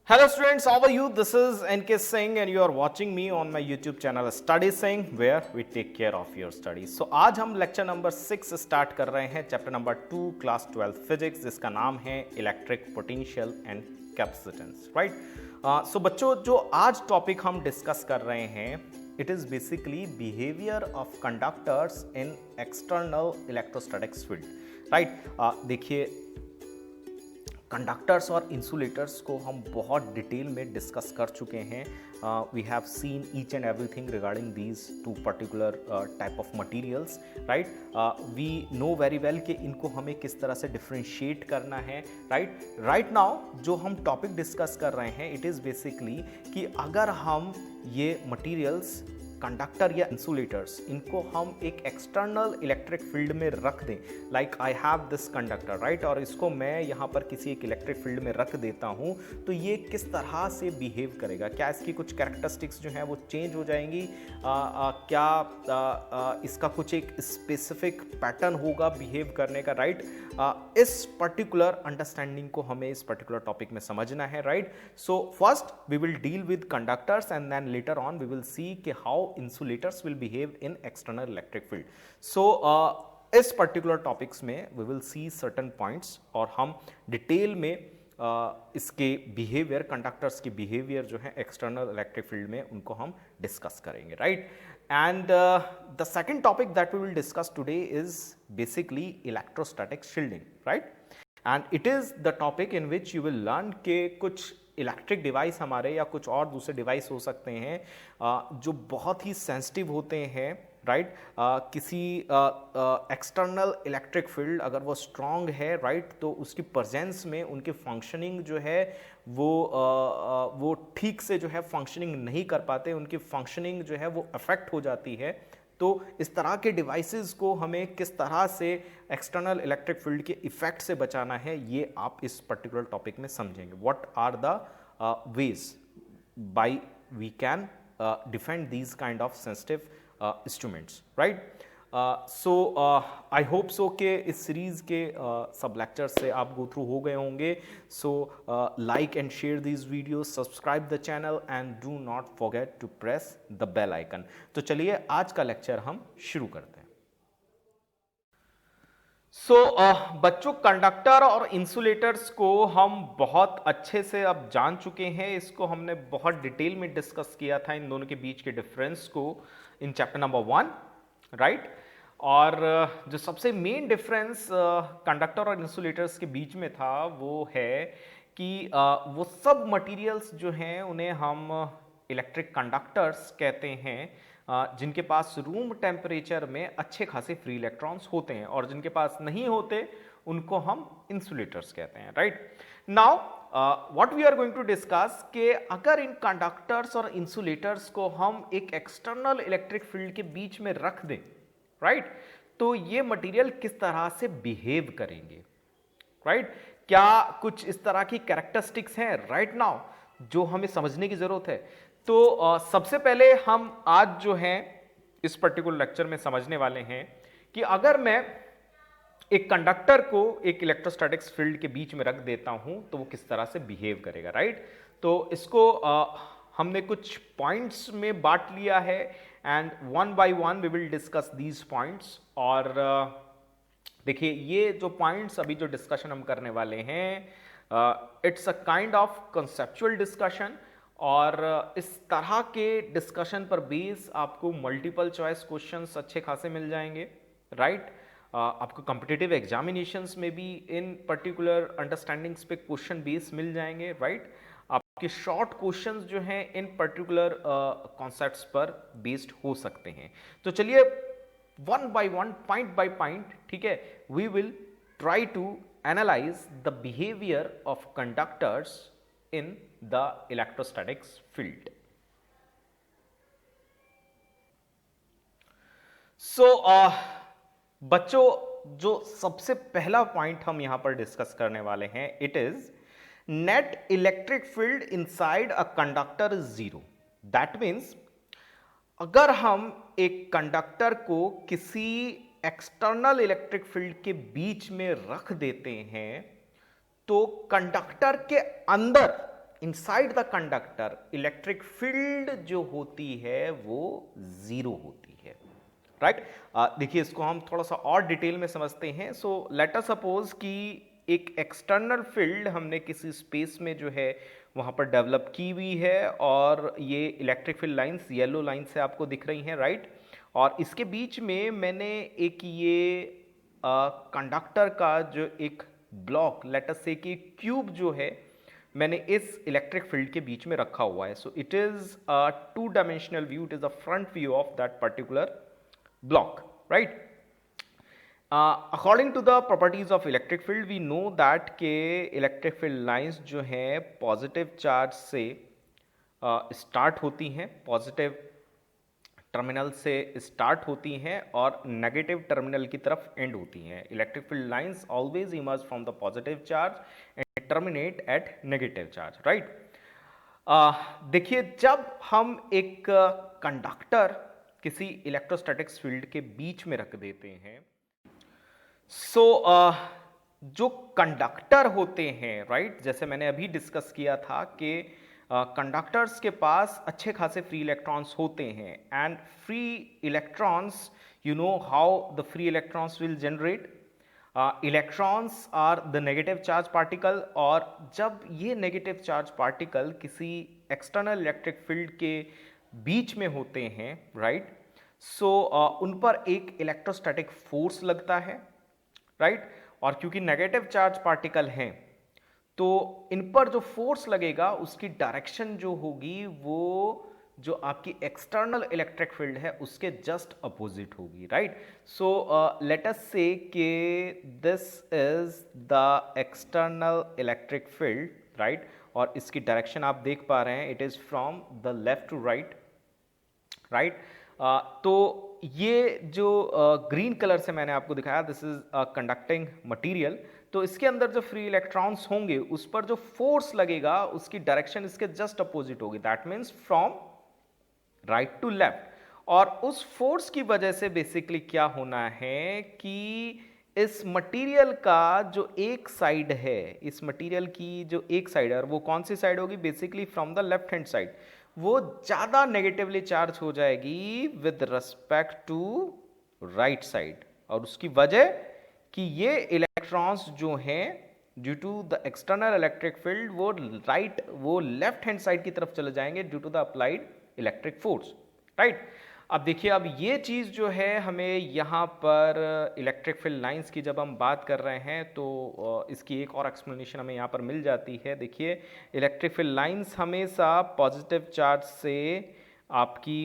Hello students, how are you? This is NK Singh and you are watching me on my YouTube channel Study Singh where we take care of your studies. So आज हम lecture number 6 start कर रहे हैं, chapter number 2 class 12 physics, जिसका नाम है electric potential and capacitance, right? So बच्चों, जो आज टॉपिक हम डिस्कस कर रहे हैं, it is basically behaviour of conductors in external electrostatics field, right? देखिए, कंडक्टर्स और इंसुलेटर्स को हम बहुत डिटेल में डिस्कस कर चुके हैं. We have seen each and everything regarding these two particular type of materials, right? We know very well कि इनको हमें किस तरह से डिफ्रेंशिएट करना है, राइट नाउ जो हम टॉपिक डिस्कस कर रहे हैं, इट इज़ बेसिकली कि अगर हम ये मटेरियल्स, कंडक्टर या इंसुलेटर्स, इनको हम एक एक्सटर्नल इलेक्ट्रिक फील्ड में रख दें, like I have this conductor, right, और इसको मैं यहाँ पर किसी एक इलेक्ट्रिक फील्ड में रख देता हूँ, तो ये किस तरह से बिहेव करेगा? क्या इसकी कुछ कैरेक्टरिस्टिक्स जो हैं वो चेंज हो जाएंगी? क्या इसका कुछ एक स्पेसिफिक पैटर्न होगा बिहेव करने का, राइट? इस पर्टिकुलर अंडरस्टैंडिंग को हमें इस पर्टिकुलर टॉपिक में समझना है, right? So first we will deal with conductors and then later on we will see कि how insulators will behave in external electric field. So इस पर्टिकुलर टॉपिक्स में we will see certain points और हम detail में इसके behaviour, conductors की behaviour जो है एक्सटर्नल इलेक्ट्रिक फील्ड में, उनको हम डिस्कस करेंगे, right? And the second topic that we will discuss today is basically electrostatic shielding, right? And it is the topic in which you will learn के कुछ electric device हमारे या कुछ और दूसरे डिवाइस हो सकते हैं जो बहुत ही सेंसिटिव होते हैं, राइट? किसी एक्सटर्नल इलेक्ट्रिक फील्ड अगर वो स्ट्रॉन्ग है, राइट, तो उसकी प्रेजेंस में उनकी फंक्शनिंग जो है वो ठीक से जो है फंक्शनिंग नहीं कर पाते, उनकी फंक्शनिंग जो है वो अफेक्ट हो जाती है. तो इस तरह के डिवाइसेस को हमें किस तरह से एक्सटर्नल इलेक्ट्रिक फील्ड के इफेक्ट से बचाना है, ये आप इस पर्टिकुलर टॉपिक में समझेंगे. What are the ways by we can defend these kind of sensitive instruments, right? So I hope so कि इस सीरीज़ के सब लेक्चर से आप गो थ्रू हो गए होंगे. So like and share these video, subscribe the channel and do not forget to press the bell icon. तो चलिए आज का लेक्चर हम शुरू करते हैं. बच्चों, कंडक्टर और इंसुलेटर्स को हम बहुत अच्छे से अब जान चुके हैं. इसको हमने बहुत डिटेल में डिस्कस किया था, इन दोनों के बीच के डिफरेंस को, इन चैप्टर नंबर 1, राइट? और जो सबसे मेन डिफरेंस कंडक्टर और इंसुलेटर्स के बीच में था वो है कि वो सब मटेरियल्स जो हैं उन्हें हम इलेक्ट्रिक कंडक्टर्स कहते हैं, जिनके पास रूम टेम्परेचर में अच्छे खासे फ्री इलेक्ट्रॉन्स होते हैं, और जिनके पास नहीं होते उनको हम इंसुलेटर्स कहते हैं, right? Now what we are going to discuss कि अगर इन कंडक्टर्स और इंसुलेटर्स को हम एक एक्सटर्नल इलेक्ट्रिक फील्ड के बीच में रख दें, राइट, तो ये मटेरियल किस तरह से बिहेव करेंगे, राइट? क्या कुछ इस तरह की कैरेक्टरिस्टिक्स हैं राइट नाउ जो हमें समझने की जरूरत है? तो सबसे पहले हम आज जो है इस पर्टिकुलर लेक्चर में समझने वाले हैं कि अगर मैं एक कंडक्टर को एक इलेक्ट्रोस्टैटिक्स फील्ड के बीच में रख देता हूं तो वो किस तरह से बिहेव करेगा, राइट? तो इसको हमने कुछ पॉइंट्स में बांट लिया है and one by one we will discuss these points. और देखिए, ये जो पॉइंट्स अभी जो डिस्कशन हम करने वाले हैं, it's a kind of conceptual discussion, और इस तरह के डिस्कशन पर बेस आपको मल्टीपल चॉइस क्वेश्चंस अच्छे खासे मिल जाएंगे, राइट? आपको कॉम्पिटिटिव एग्जामिनेशंस में भी इन पर्टिकुलर अंडरस्टैंडिंग्स पे क्वेश्चन बेस मिल जाएंगे, राइट? आपके शॉर्ट क्वेश्चंस जो हैं इन पर्टिकुलर कॉन्सेप्ट्स पर बेस्ड हो सकते हैं. तो चलिए one by one, point by point, ठीक है, we will try to analyse the behaviour of conductors in the electrostatics field. बच्चों, जो सबसे पहला पॉइंट हम यहां पर डिस्कस करने वाले हैं, it is net electric field inside a conductor is zero. That means अगर हम एक कंडक्टर को किसी एक्सटर्नल इलेक्ट्रिक फील्ड के बीच में रख देते हैं तो कंडक्टर के अंदर inside the conductor electric field जो होती है वो जीरो होती है, राइट। देखिए इसको हम थोड़ा सा और डिटेल में समझते हैं। सो लेट अस सपोज कि एक एक्सटर्नल फील्ड हमने किसी स्पेस में जो है वहां पर डेवलप की हुई है, और ये electric field lines yellow line से आपको दिख रही हैं, राइट। और इसके बीच में मैंने एक ये कंडक्टर का जो एक ब्लॉक, लेट अस से कि क्यूब जो है, मैंने इस इलेक्ट्रिक फील्ड के बीच में रखा हुआ है। So it is a two dimensional view, it is a front view of that particular block, right? According to the properties of electric field, we know that के electric field lines जो हैं positive charge से start होती हैं, positive terminal से start होती हैं और नेगेटिव टर्मिनल की तरफ एंड होती हैं। Electric field lines always emerge from the positive charge and terminate at negative charge, right. देखिए जब हम एक कंडक्टर किसी इलेक्ट्रोस्टैटिक्स फील्ड के बीच में रख देते हैं, सो जो कंडक्टर होते हैं, राइट, जैसे मैंने अभी डिस्कस किया था कि कंडक्टर्स के पास अच्छे खासे फ्री इलेक्ट्रॉन्स होते हैं, and free electrons, you know how the free electrons will generate. Electrons are the negative charge particle, और जब ये नेगेटिव चार्ज पार्टिकल किसी एक्सटर्नल इलेक्ट्रिक फील्ड के बीच में होते हैं, राइट, सो उन पर एक इलेक्ट्रोस्टैटिक फोर्स लगता है, राइट। और क्योंकि नेगेटिव चार्ज पार्टिकल हैं तो इन पर जो फोर्स लगेगा उसकी डायरेक्शन जो होगी वो जो आपकी एक्सटर्नल इलेक्ट्रिक फील्ड है उसके जस्ट अपोजिट होगी, right. So let us say कि this is the external electric field, right, और इसकी डायरेक्शन आप देख पा रहे हैं, it is from the left to right, right. तो ये जो ग्रीन कलर से मैंने आपको दिखाया, this is a conducting material. तो इसके अंदर जो फ्री इलेक्ट्रॉन्स होंगे उस पर जो फोर्स लगेगा उसकी डायरेक्शन इसके जस्ट अपोजिट होगी, that means from right to left. और उस फोर्स की वजह से बेसिकली क्या होना है कि इस मटेरियल का जो एक साइड है, इस मटेरियल की जो एक साइड है, और वो कौन सी साइड होगी, basically from the left hand side, वो ज्यादा नेगेटिवली चार्ज हो जाएगी with respect to right side. और उसकी वजह कि ये इलेक्ट्रॉन्स जो हैं due to the external electric field वो लेफ्ट हैंड साइड की तरफ चले जाएंगे due to the applied electric force, right. अब देखिए, अब ये चीज जो है हमें यहाँ पर इलेक्ट्रिक फील्ड लाइंस की जब हम बात कर रहे हैं तो इसकी एक और एक्सप्लेनेशन हमें यहाँ पर मिल जाती है। देखिए इलेक्ट्रिक फील्ड लाइंस हमेशा पॉजिटिव चार्ज से आपकी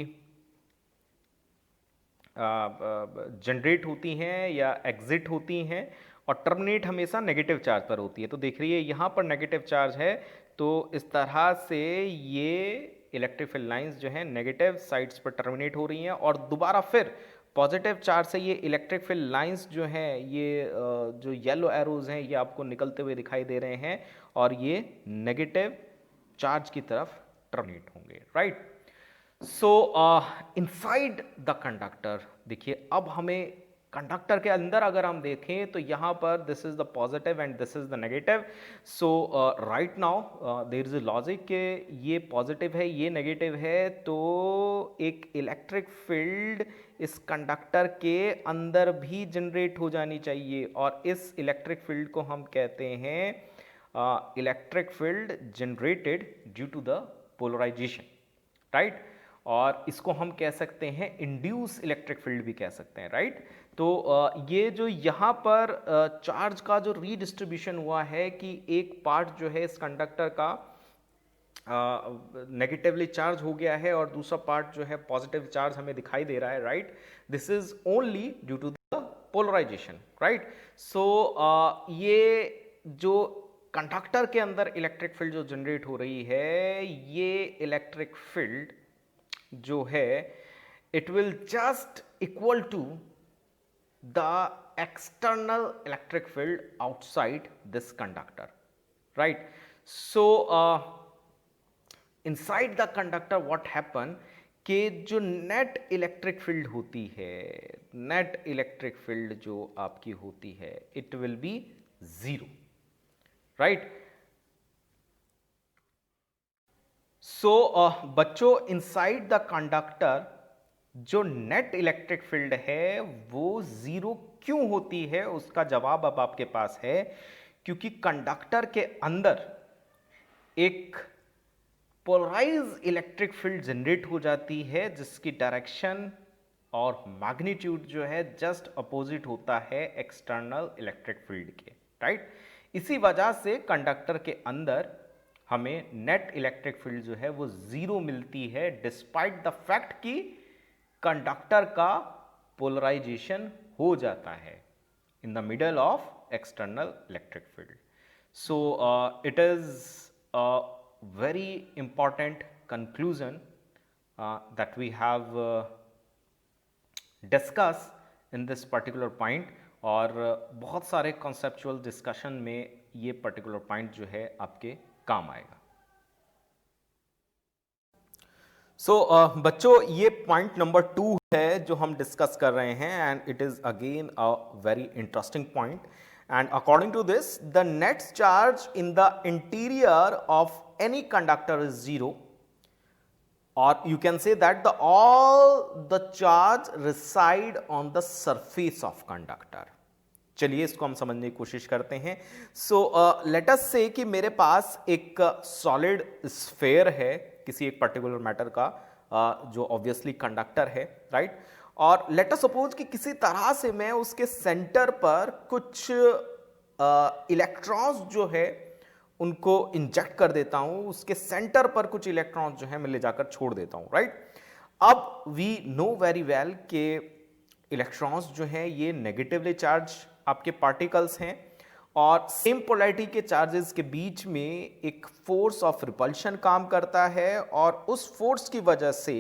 जनरेट होती हैं या एग्जिट होती हैं, और टर्मिनेट हमेशा नेगेटिव चार्ज पर होती है। तो देख रही है यहाँ पर नेगेटिव चार्ज है, तो इस तरह से ये इलेक्ट्रिक फील्ड लाइंस जो हैं नेगेटिव साइड्स पर टर्मिनेट हो रही हैं, और दोबारा फिर पॉजिटिव चार्ज से ये इलेक्ट्रिक फील्ड लाइंस जो हैं, ये जो येलो एरोज हैं, ये आपको निकलते हुए दिखाई दे रहे हैं, और ये नेगेटिव चार्ज की तरफ टर्मिनेट होंगे, right. So inside the conductor, देखिए अब हमें कंडक्टर के अंदर अगर हम देखें तो यहाँ पर this is the positive and this is the negative. So right now there is a logic के ये पॉजिटिव है ये नेगेटिव है, तो एक इलेक्ट्रिक फील्ड इस कंडक्टर के अंदर भी जनरेट हो जानी चाहिए, और इस इलेक्ट्रिक फील्ड को हम कहते हैं electric field generated due to the polarisation, right. और इसको हम कह सकते हैं इंड्यूस इलेक्ट्रिक फील्ड भी कह सकते हैं, राइट। तो ये जो यहाँ पर चार्ज का जो रीडिस्ट्रीब्यूशन हुआ है कि एक पार्ट जो है इस कंडक्टर का नेगेटिवली चार्ज हो गया है और दूसरा पार्ट जो है पॉजिटिव चार्ज हमें दिखाई दे रहा है, right. This is only due to the polarisation, right. So ये जो कंडक्टर के अंदर इलेक्ट्रिक फील्ड जो जनरेट हो रही है, ये इलेक्ट्रिक फील्ड जो है it will just equal to the external electric field outside this conductor, right. So inside the conductor what happen कि जो नेट इलेक्ट्रिक फील्ड होती है, नेट इलेक्ट्रिक फील्ड जो आपकी होती है, it will be zero, right. बच्चों, इनसाइड द कंडक्टर जो नेट इलेक्ट्रिक फील्ड है वो जीरो क्यों होती है, उसका जवाब अब आपके पास है। क्योंकि कंडक्टर के अंदर एक पोलराइज इलेक्ट्रिक फील्ड जनरेट हो जाती है जिसकी डायरेक्शन और मैग्नीट्यूड जो है जस्ट अपोजिट होता है एक्सटर्नल इलेक्ट्रिक फील्ड के, राइट। इसी वजह से कंडक्टर के अंदर हमें नेट इलेक्ट्रिक फील्ड जो है वो जीरो मिलती है, डिस्पाइट द फैक्ट कि कंडक्टर का पोलराइजेशन हो जाता है in the middle of external electric field. So it is a very important conclusion that we have discussed in this particular point, और बहुत सारे conceptual discussion में ये particular point जो है आपके काम आएगा। बच्चों, ये पॉइंट नंबर 2 है जो हम डिस्कस कर रहे हैं, and it is again a very interesting point. And according to this, the net charge in the interior of any conductor is zero, or you can say that all the charge reside on the surface of conductor. चलिए इसको हम समझने की कोशिश करते हैं। let us say कि मेरे पास एक solid sphere है किसी एक particular matter का, जो obviously conductor है, right? और लेट अस सपोज कि किसी तरह से मैं उसके सेंटर पर कुछ इलेक्ट्रॉन्स जो है उनको इंजेक्ट कर देता हूं, उसके सेंटर पर कुछ इलेक्ट्रॉन्स जो है मैं ले जाकर छोड़ देता हूं, राइट। अब वी नो वेरी वेल कि इलेक्ट्रॉन्स जो हैं ये नेगेटिवली चार्ज आपके पार्टिकल्स हैं, और सेम पोलैरिटी के चार्जेस के बीच में एक फोर्स ऑफ रिपल्शन काम करता है, और उस फोर्स की वजह से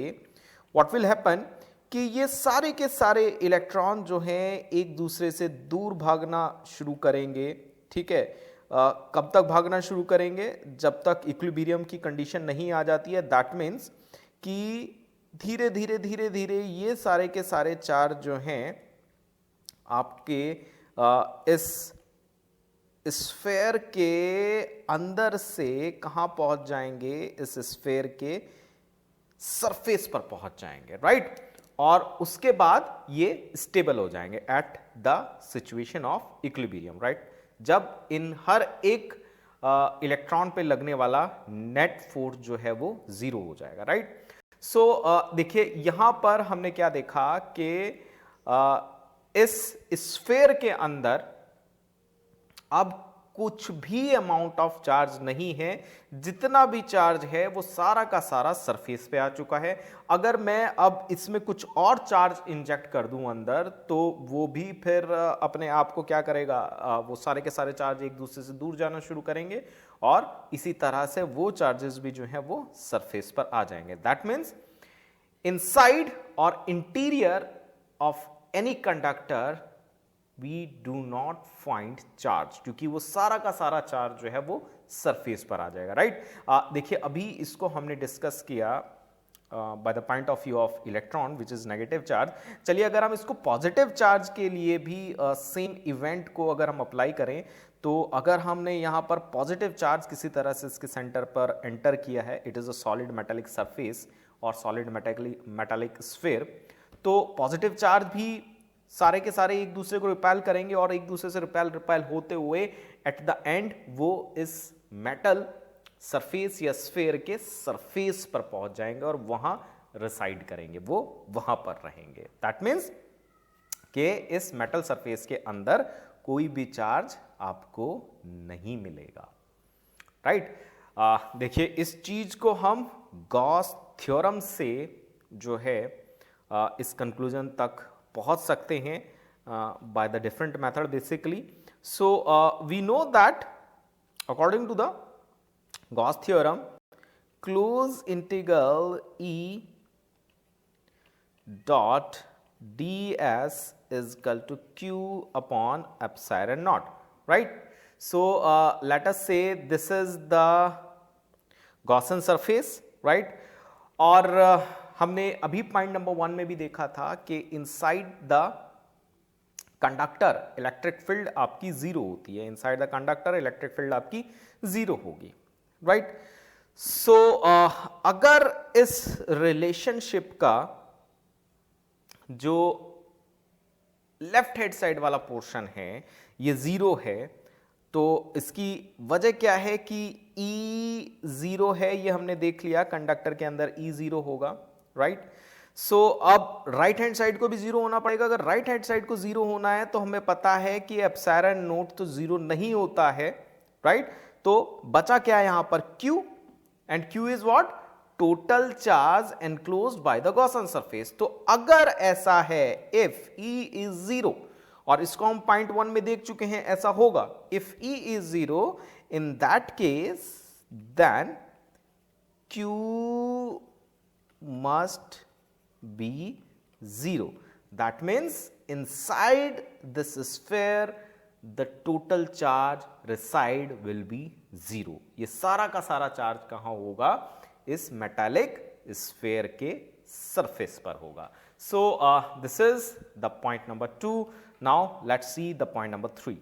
व्हाट विल हैपन कि ये सारे के सारे इलेक्ट्रॉन जो हैं एक दूसरे से दूर भागना शुरू करेंगे, ठीक है। कब तक भागना शुरू करेंगे? जब तक इक्विलिब्रियम की कंडीशन नहीं आ जाती है। दैट मीन्स कि धीरे धीरे धीरे धीरे ये सारे के सारे चार्ज जो हैं आपके इस स्फेयर के अंदर से कहाँ पहुंच जाएंगे? इस स्फेयर के सरफेस पर पहुंच जाएंगे, राइट। और उसके बाद ये स्टेबल हो जाएंगे at the situation of equilibrium, right. जब इन हर एक इलेक्ट्रॉन पे लगने वाला नेट फोर्स जो है वो जीरो हो जाएगा, राइट। देखिए यहां पर हमने क्या देखा कि इस स्फेयर के अंदर अब कुछ भी अमाउंट ऑफ चार्ज नहीं है, जितना भी चार्ज है वो सारा का सारा सरफेस पे आ चुका है। अगर मैं अब इसमें कुछ और चार्ज इंजेक्ट कर दूं अंदर, तो वो भी फिर अपने आप को क्या करेगा, वो सारे के सारे चार्ज एक दूसरे से दूर जाना शुरू करेंगे, और इसी तरह से वो चार्जेस भी जो है वो सरफेस पर आ जाएंगे। दैट मीन्स इनसाइड और interior of any conductor we do not find charge, क्योंकि वो सारा का सारा चार्ज जो है वो सरफेस पर आ जाएगा, राइट। देखिए अभी इसको हमने डिस्कस किया by the point of view of electron which is negative charge. चलिए अगर हम इसको पॉजिटिव चार्ज के लिए भी सेम इवेंट को अगर हम अप्लाई करें, तो अगर हमने यहाँ पर पॉजिटिव चार्ज किसी तरह से इसके सेंटर पर एंटर किया है, it is a solid metallic surface और सॉलिड मेटालिक स्फीयर, तो पॉजिटिव चार्ज भी सारे के सारे एक दूसरे को रिपेल करेंगे, और एक दूसरे से रिपेल होते हुए एट द एंड वो इस मेटल सरफेस या स्फीयर के सरफेस पर पहुंच जाएंगे और वहां रिसाइड करेंगे, वो वहां पर रहेंगे। दैट मीन्स कि इस मेटल सरफेस के अंदर कोई भी चार्ज आपको नहीं मिलेगा, राइट। देखिए इस चीज को हम गॉस थ्योरम से जो है इस कंक्लूजन तक पहुंच सकते हैं by the different method basically. So we know that according to the Gauss theorem, closed integral E dot ds is equal to q upon epsilon naught, right? So let us say this is the Gaussian surface, right? और हमने अभी point number 1 में भी देखा था कि inside the conductor electric field आपकी zero होती है, inside the conductor electric field आपकी जीरो होगी, राइट। सो अगर इस रिलेशनशिप का जो लेफ्ट हैंड साइड वाला पोर्शन है ये जीरो है, तो इसकी वजह क्या है कि E जीरो है, ये हमने देख लिया कंडक्टर के अंदर E जीरो होगा, राइट। सो अब राइट हैंड साइड को भी जीरो होना पड़ेगा। अगर राइट हैंड साइड को जीरो होना है तो हमें पता है कि एप्सिलॉन नॉट तो जीरो नहीं होता है, राइट। तो बचा क्या है यहां पर Q, and Q is what, total charge enclosed by the Gaussian surface. तो अगर ऐसा है, इफ E इज जीरो, और इसको हम पॉइंट 1 में देख चुके हैं ऐसा होगा, if E is zero in that case then Q must be zero. That means inside this sphere the total charge reside will be zero. ये सारा का सारा चार्ज कहां होगा, इस मेटालिक स्फेयर के सरफेस पर होगा। So this is the point number 2. Now let's see the point number 3.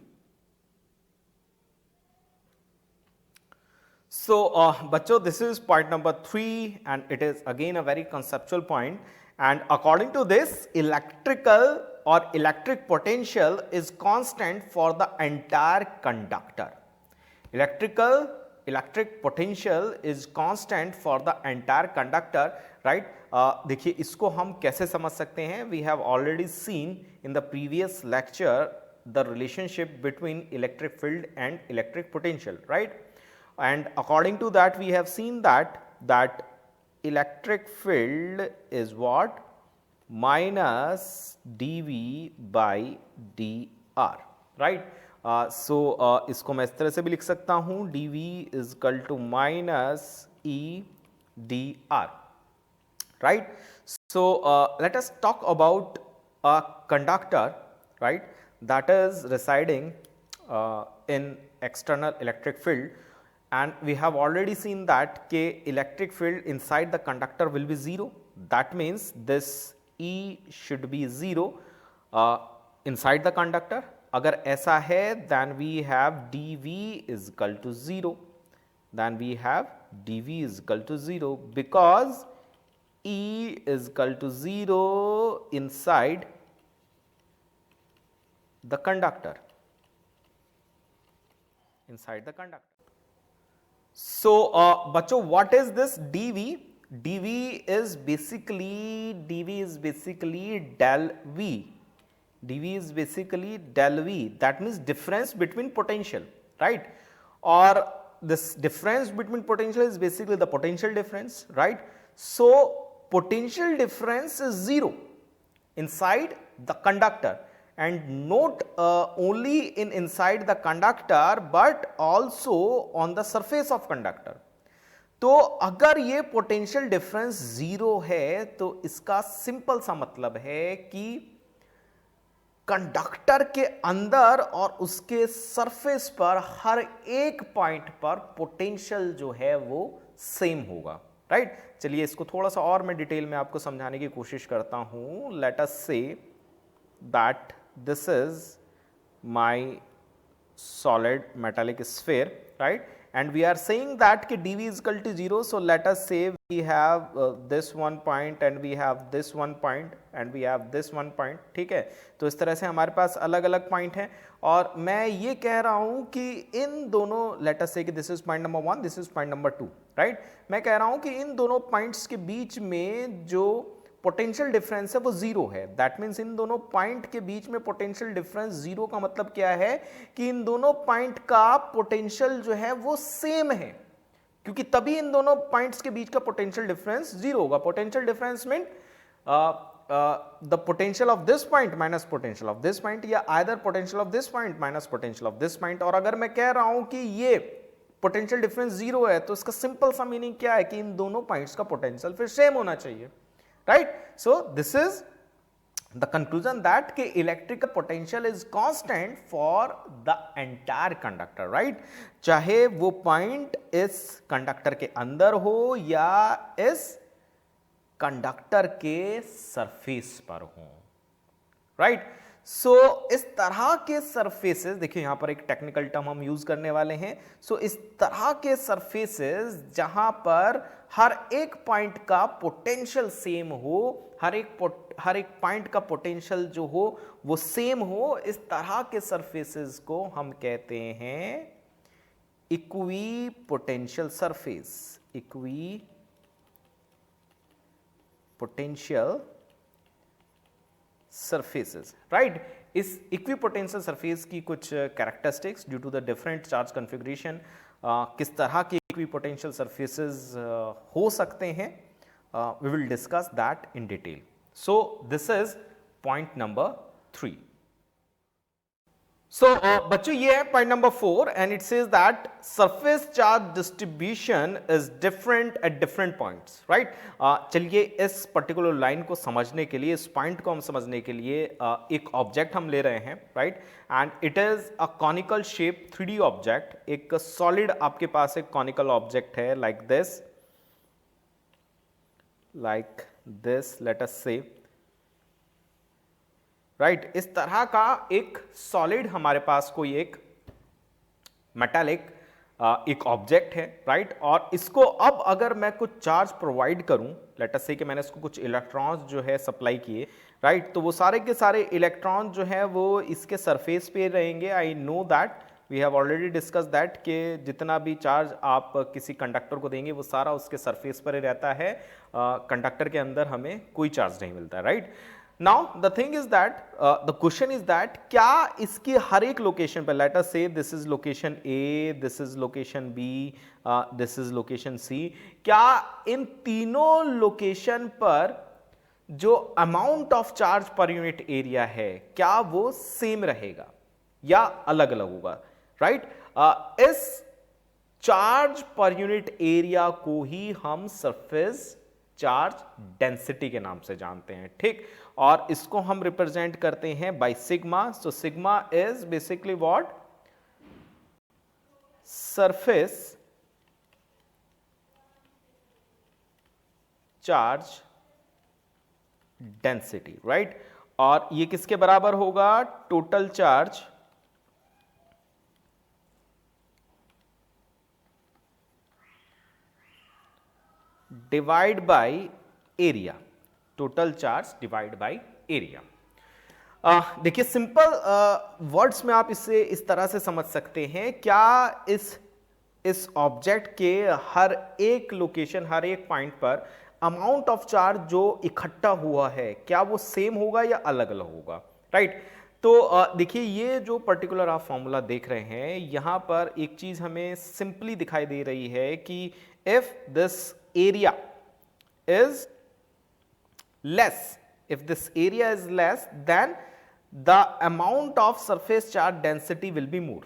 So बच्चों, this is point number 3 and it is again a very conceptual point, and according to this electrical or electric potential is constant for the entire conductor. Electric potential is constant for the entire conductor, right? देखिए इसको हम कैसे समझ सकते हैं, we have already seen in the previous lecture the relationship between electric field and electric potential, right? And according to that we have seen that electric field is what, minus dV by dr, right? So इसको मैं इस तरह से भी लिख सकता हूं, dV is equal to minus E dr, right? So let us talk about a conductor, right, that is residing in external electric field, and we have already seen that के electric field inside the conductor will be zero. That means this E should be zero inside the conductor. अगर ऐसा है then we have dV is equal to zero, then we have dV is equal to zero because E is equal to zero inside the conductor, inside the conductor. So बच्चों, what is this dV? dV is basically del V. dV is basically del V. That means difference between potential, right? Or this difference between potential is basically the potential difference, right? So potential difference is zero inside the conductor, and not only in inside the conductor but also on the surface of conductor. तो अगर ये potential difference zero है तो इसका simple सा मतलब है कि कंडक्टर के अंदर और उसके सरफेस पर हर एक पॉइंट पर पोटेंशियल जो है वो सेम होगा, राइट? चलिए इसको थोड़ा सा और मैं डिटेल में आपको समझाने की कोशिश करता हूं. Late us say that this is my solid metallic sphere, right? And we are saying that कि dV is equal to 0. So let us say we have this one point and we have this one point and we have this one point. ठीक है, तो इस तरह से हमारे पास अलग अलग पॉइंट हैं और मैं ये कह रहा हूँ कि इन दोनों, let us say कि this is point number 1, this is point number 2, right? मैं कह रहा हूँ कि इन दोनों पॉइंट्स के बीच में जो पोटेंशियल डिफरेंस है वो जीरो है. दैट मीन्स इन दोनों पॉइंट के बीच में पोटेंशियल डिफरेंस जीरो का मतलब क्या है कि इन दोनों पॉइंट का पोटेंशियल जो है वो सेम है, क्योंकि तभी इन दोनों पॉइंट्स के बीच का पोटेंशियल डिफरेंस जीरो होगा. Potential difference mean the potential of this point minus potential of this point, या either potential of this point minus potential of this point. और अगर मैं कह रहा हूं कि ये पोटेंशियल डिफरेंस जीरो है तो इसका सिंपल सा मीनिंग क्या है कि इन दोनों पॉइंट्स का पोटेंशियल फिर सेम होना चाहिए, right? So this is the conclusion that कि electrical potential is constant for the entire conductor, right? चाहे वो पॉइंट इस कंडक्टर के अंदर हो या इस कंडक्टर के सरफेस पर हो, right? सो इस तरह के सरफेसेस, देखिए यहां पर एक टेक्निकल टर्म हम यूज करने वाले हैं। सो इस तरह के सरफेसेस जहां पर हर एक पॉइंट का पोटेंशियल सेम हो, हर एक पॉइंट का पोटेंशियल जो हो वो सेम हो, इस तरह के सरफेसेस को हम कहते हैं equipotential surface. Equipotential surfaces, right. इस इक्विपोटेंशियल सरफेस की कुछ characteristics due to the different charge configuration, किस तरह के इक्विपोटेंशियल सरफेसेस हो सकते हैं, we will discuss that in detail. So this is point number 3। So बच्चों ये है point number 4 and it says that surface charge distribution is different at different points, right. चलिए इस पर्टिकुलर लाइन को समझने के लिए, इस पॉइंट को हम समझने के लिए एक ऑब्जेक्ट हम ले रहे हैं, right, and it is a conical shape 3D object. एक सॉलिड आपके पास एक कॉनिकल ऑब्जेक्ट है लाइक दिस लेट अस से, राइट। इस तरह का एक सॉलिड हमारे पास कोई एक मेटालिक एक ऑब्जेक्ट है, राइट। और इसको अब अगर मैं कुछ चार्ज प्रोवाइड करूं, लेट अस से कि मैंने इसको कुछ इलेक्ट्रॉन्स जो है सप्लाई किए, राइट, तो वो सारे के सारे इलेक्ट्रॉन जो है वो इसके सरफेस पे रहेंगे। I know that, we have already discuss that कि जितना भी चार्ज आप किसी कंडक्टर को देंगे वो सारा उसके सरफेस पर ही रहता है, कंडक्टर के अंदर हमें कोई चार्ज नहीं मिलता, right. Now the thing is that, the question is that क्या इसकी हर एक लोकेशन पर, let us say this is location A, this is location B, this is location C, क्या इन तीनों लोकेशन पर जो amount of charge per unit area है क्या वो सेम रहेगा या अलग अलग होगा, राइट। इस चार्ज पर यूनिट एरिया को ही हम सरफेस चार्ज डेंसिटी के नाम से जानते हैं, ठीक। और इसको हम रिप्रेजेंट करते हैं by sigma. So sigma is basically what, surface charge density, right. और ये किसके बराबर होगा, total charge divide by area, total charge divide by area. देखिए सिंपल वर्ड्स में आप इसे इस तरह से समझ सकते हैं, क्या इस ऑब्जेक्ट के हर एक लोकेशन, हर एक पॉइंट पर अमाउंट ऑफ चार्ज जो इकट्ठा हुआ है क्या वो सेम होगा या अलग अलग होगा, राइट। तो देखिए ये जो पर्टिकुलर आप फॉर्मूला देख रहे हैं, यहां पर एक चीज हमें सिंपली दिखाई दे रही है कि if this area is less, if this area is less, then the amount of surface charge density will be more।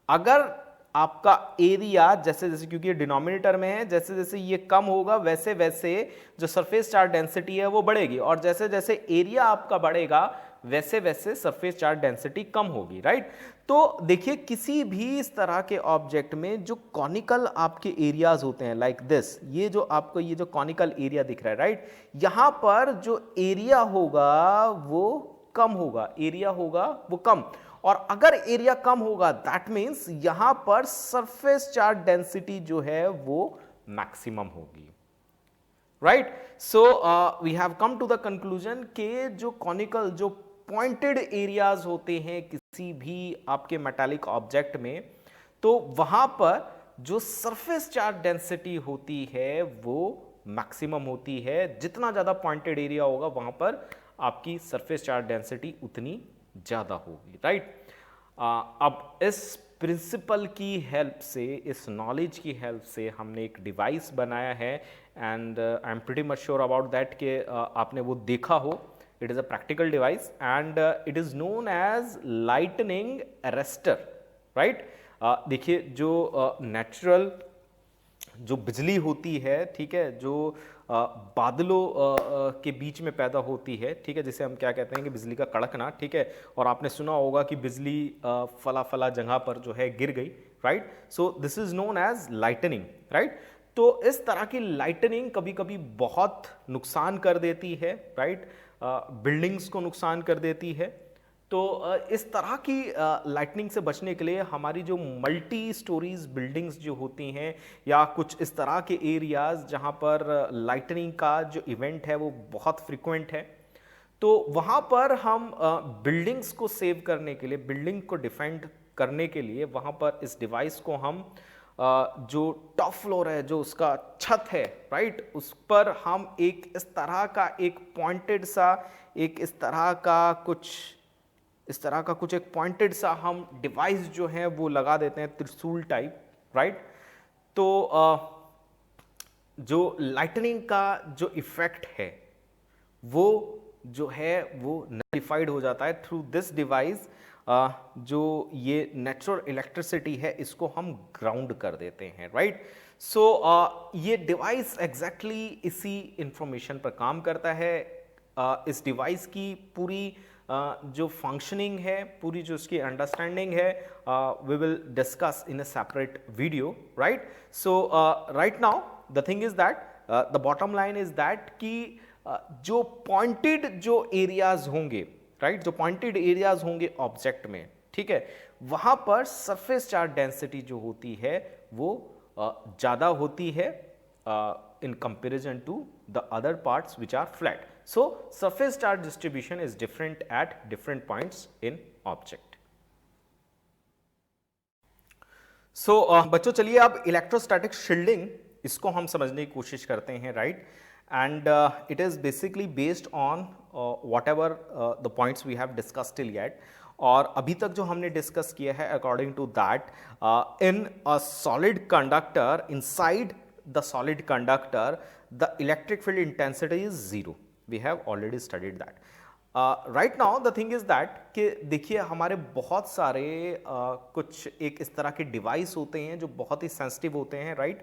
अगर आपका एरिया जैसे जैसे, क्योंकि ये डिनोमिनेटर में है, जैसे जैसे ये कम होगा वैसे वैसे जो सरफेस चार्ज डेंसिटी है वो बढ़ेगी, और जैसे जैसे एरिया आपका बढ़ेगा वैसे वैसे सरफेस चार्ज डेंसिटी कम होगी, राइट। तो देखिए किसी भी इस तरह के ऑब्जेक्ट में जो कॉनिकल आपके एरियाज होते हैं लाइक दिस, ये जो आपको ये जो कॉनिकल एरिया दिख रहा है, राइट, यहां पर जो एरिया होगा वो कम होगा, एरिया होगा वो कम, और अगर एरिया कम होगा दैट मीन्स यहां पर सरफेस चार्ज डेंसिटी जो है वो मैक्सिमम होगी, right. So we have come to the conclusion के जो कॉनिकल, जो पॉइंटेड एरियाज होते हैं किसी भी आपके मेटालिक ऑब्जेक्ट में, तो वहां पर जो सरफेस चार्ज डेंसिटी होती है वो मैक्सिमम होती है। जितना ज्यादा पॉइंटेड एरिया होगा वहां पर आपकी सरफेस चार्ज डेंसिटी उतनी ज्यादा होगी, राइट। अब इस प्रिंसिपल की हेल्प से, इस नॉलेज की हेल्प से हमने एक डिवाइस बनाया है, and I am pretty much sure about that कि आपने वो देखा हो। It is a practical device and it is known as lightning arrester, right. देखिए जो नेचुरल जो बिजली होती है, ठीक है, जो बादलों के बीच में पैदा होती है, ठीक है, जिसे हम क्या कहते हैं कि बिजली का कड़कना, ठीक है। और आपने सुना होगा कि बिजली फला फला जगह पर जो है गिर गई, right. So this is known as lightning, right. तो इस तरह की लाइटनिंग कभी कभी बहुत नुकसान कर देती है, राइट, बिल्डिंग्स को नुकसान कर देती है। तो इस तरह की लाइटनिंग से बचने के लिए हमारी जो मल्टी स्टोरीज बिल्डिंग्स जो होती हैं या कुछ इस तरह के एरियाज जहां पर लाइटनिंग का जो इवेंट है वो बहुत फ्रिक्वेंट है, तो वहां पर हम बिल्डिंग्स को सेव करने के लिए, बिल्डिंग को डिफेंड करने के लिए वहां पर इस डिवाइस को हम जो टॉप फ्लोर है, जो उसका छत है, राइट, उस पर हम एक इस तरह का एक पॉइंटेड सा, एक इस तरह का कुछ एक पॉइंटेड सा हम डिवाइस जो है वो लगा देते हैं, त्रिशूल टाइप, राइट। तो जो लाइटनिंग का जो इफेक्ट है वो जो है वो नलिफाइड हो जाता है थ्रू दिस डिवाइस। जो ये नेचुरल इलेक्ट्रिसिटी है इसको हम ग्राउंड कर देते हैं, राइट। सो ये डिवाइस एग्जैक्टली इसी इंफॉर्मेशन पर काम करता है। इस डिवाइस की पूरी जो फंक्शनिंग है, पूरी जो उसकी अंडरस्टैंडिंग है, we will discuss in a separate video, right. So right now the thing is that, the bottom line is that कि जो पॉइंटेड जो एरियाज होंगे, राइट, जो पॉइंटेड एरियाज होंगे ऑब्जेक्ट में, ठीक है, वहां पर सरफेस चार्ज डेंसिटी जो होती है वो ज्यादा होती है in comparison to the other parts which are flat. So surface charge distribution is different at different points in object. So बच्चों चलिए अब इलेक्ट्रोस्टैटिक शील्डिंग इसको हम समझने की कोशिश करते हैं, right. And it is basically based on whatever the points we have discuss till yet, और अभी तक जो हमने डिस्कस किया है according to that, in a solid conductor, inside the solid conductor the electric field intensity is zero. We have already studied that. Right now the thing is that कि देखिए हमारे बहुत सारे कुछ एक इस तरह के डिवाइस होते हैं जो बहुत ही सेंसिटिव होते हैं, राइट,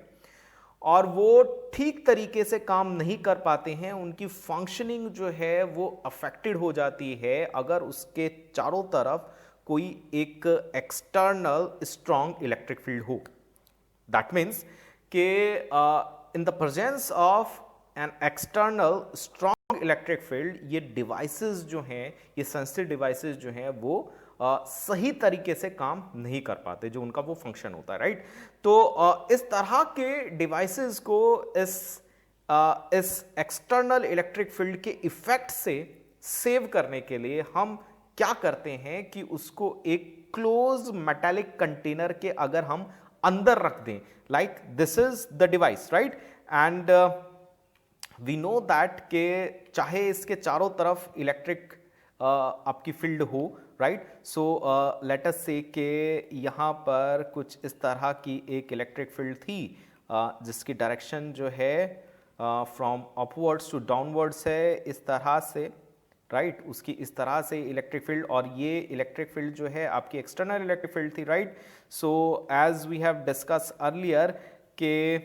और वो ठीक तरीके से काम नहीं कर पाते हैं, उनकी फंक्शनिंग जो है वो अफेक्टेड हो जाती है अगर उसके चारों तरफ कोई एक एक्सटर्नल स्ट्रॉन्ग इलेक्ट्रिक फील्ड हो। दैट मीन्स कि in the presence of an external strong electric field ये डिवाइसेस जो हैं, ये सेंसिटिव डिवाइसेस जो हैं वो सही तरीके से काम नहीं कर पाते, जो उनका वो फंक्शन होता है, राइट। तो इस तरह के डिवाइसेस को इस एक्सटर्नल इलेक्ट्रिक फील्ड के इफेक्ट से सेव करने के लिए हम क्या करते हैं कि उसको एक क्लोज मेटालिक कंटेनर के अगर हम अंदर रख दें, like this is the device, right, and we know that के चाहे इसके चारों तरफ इलेक्ट्रिक आपकी फील्ड हो, राइट, सो लेट अस से के यहाँ पर कुछ इस तरह की एक इलेक्ट्रिक फील्ड थी जिसकी डायरेक्शन जो है फ्रॉम अपवर्ड्स टू डाउनवर्ड्स है, इस तरह से, राइट, उसकी इस तरह से इलेक्ट्रिक फील्ड, और ये इलेक्ट्रिक फील्ड जो है आपकी एक्सटर्नल इलेक्ट्रिक फील्ड थी, right. So as we have discuss earlier के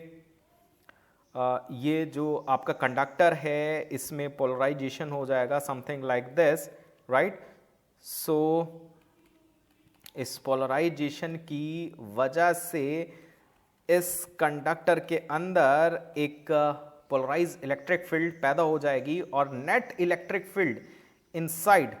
ये जो आपका कंडक्टर है इसमें पोलराइजेशन हो जाएगा समथिंग लाइक दिस, राइट। सो इस पोलराइजेशन की वजह से इस कंडक्टर के अंदर एक पोलराइज इलेक्ट्रिक फील्ड पैदा हो जाएगी और net electric field inside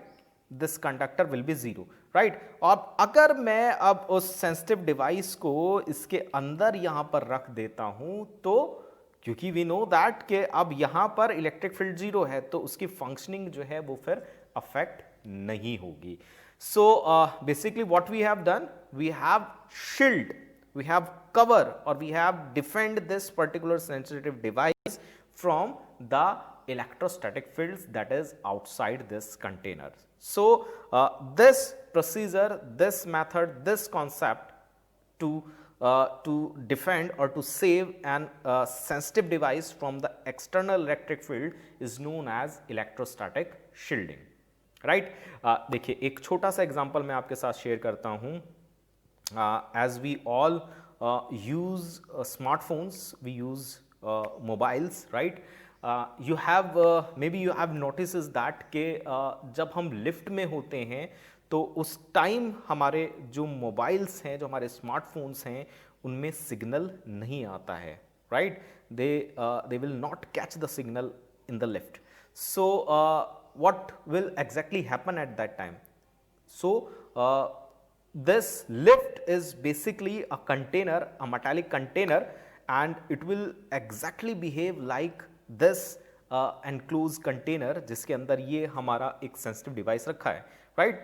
this conductor will be zero, right. और अगर मैं अब उस सेंसिटिव डिवाइस को इसके अंदर यहां पर रख देता हूं, तो क्योंकि वी नो दैट कि अब यहां पर इलेक्ट्रिक फील्ड जीरो है तो उसकी फंक्शनिंग जो है वो फिर अफेक्ट नहीं होगी। So basically what we have done, we have shield, we have cover, or we have defend this particular sensitive device from the electrostatic fields that is outside this container. So this procedure, this method, this concept to defend or to save an sensitive device from the external electric field is known as electrostatic shielding, right? देखिए एक छोटा सा example मैं आपके साथ share करता हूं। As we all use smartphones, we use mobiles, right? You have maybe you have noticed that कि जब हम लिफ्ट में होते हैं तो उस टाइम हमारे जो मोबाइल्स हैं, जो हमारे स्मार्टफोन्स हैं, उनमें सिग्नल नहीं आता है, right. they will not catch the signal in the lift. So what will exactly happen at that time? So this lift is basically a container, a metallic container, and it will exactly behave like this enclosed container जिसके अंदर ये हमारा एक sensitive device रखा है, right.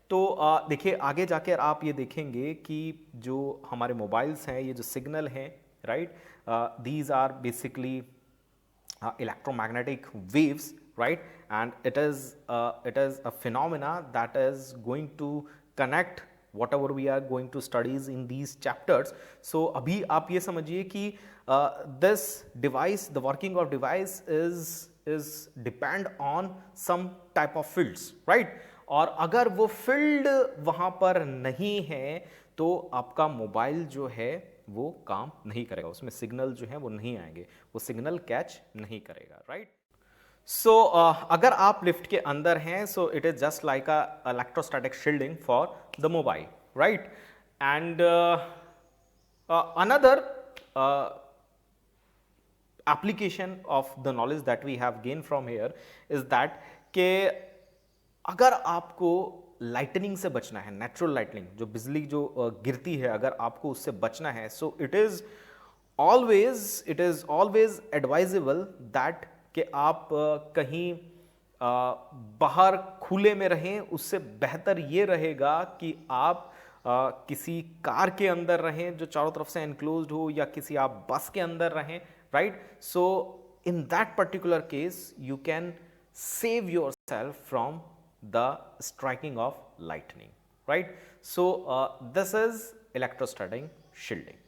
तो देखिए आगे जाकर आप ये देखेंगे कि जो हमारे मोबाइल्स हैं, ये जो सिग्नल हैं, right, these are basically electromagnetic waves, right, and it is a phenomena that is going to connect whatever we are going to studies in these chapters. So abhi aap ye समझिए कि this device, the working of device is depend on some type of fields, right, और अगर वो field वहां पर नहीं है तो आपका मोबाइल जो है वो काम नहीं करेगा, उसमें सिग्नल जो है वो नहीं आएंगे, वो सिग्नल कैच नहीं करेगा, राइट। सो अगर आप लिफ्ट के अंदर हैं, so it is just like a electrostatic shielding for the mobile, right. And another application of the knowledge that we have gained from here is that के अगर आपको लाइटनिंग से बचना है, नेचुरल लाइटनिंग, जो बिजली जो गिरती है, अगर आपको उससे बचना है, so it is always advisable that कि आप कहीं बाहर खुले में रहें। उससे बेहतर ये रहेगा कि आप किसी कार के अंदर रहें जो चारों तरफ से एनक्लोज्ड हो, या किसी आप बस के अंदर रहें, right. So in that particular case you can save yourself from the striking of lightning, right? So this is electrostatic shielding.